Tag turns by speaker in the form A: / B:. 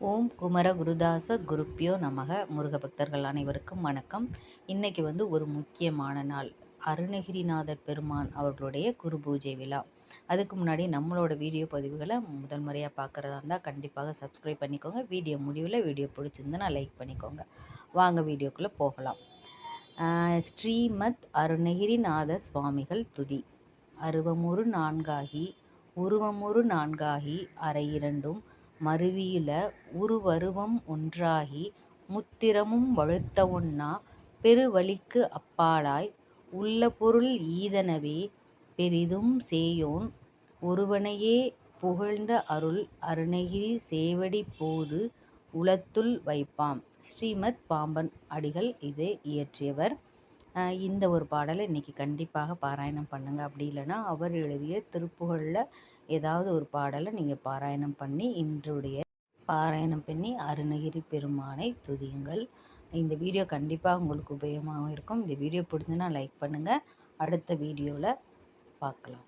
A: ஓம் குமர குருதாச குருப்பியோ நமக. முருக பக்தர்கள் அனைவருக்கும் வணக்கம். இன்னைக்கு ஒரு முக்கியமான நாள். அருணகிரிநாதர் பெருமான் அவர்களுடைய குரு பூஜை விழா. அதுக்கு முன்னாடி நம்மளோட வீடியோ பதிவுகளை முதல் முறையாக பார்க்குறதா இருந்தால் கண்டிப்பாக சப்ஸ்கிரைப் பண்ணிக்கோங்க. வீடியோ முடிவில் வீடியோ பிடிச்சிருந்துன்னா லைக் பண்ணிக்கோங்க. வாங்க வீடியோக்குள்ளே போகலாம். ஸ்ரீமத் அருணகிரிநாத சுவாமிகள் துதி. அருவமுறு நான்காகி உருவமுறு நான்காகி அரையிரண்டும் மருவியுல உருவருவம் ஒன்றாகி முத்திரமும் வழுத்தவொண்ணா பெருவழிக்கு அப்பாலாய் உள்ள பொருள் ஈதனவே பெரிதும் சேயோன் ஒருவனையே புகழ்ந்த அருள் அருணகிரி சேவடி போது உளத்துள் வைப்பாம். ஸ்ரீமத் பாம்பன் அடிகள் இதை இயற்றியவர். இந்த ஒரு பாடலை இன்றைக்கி கண்டிப்பாக பாராயணம் பண்ணுங்கள். அப்படி இல்லைன்னா அவர் எழுதிய திருப்புகழில் ஏதாவது ஒரு பாடலை நீங்கள் பாராயணம் பண்ணி பாராயணம் பண்ணி அருணகிரி பெருமானை துதியுங்கள். இந்த வீடியோ கண்டிப்பாக உங்களுக்கு உபயோகமாக இருக்கும். இந்த வீடியோ பிடிச்சுன்னா லைக் பண்ணுங்கள். அடுத்த வீடியோவில் பார்க்கலாம்.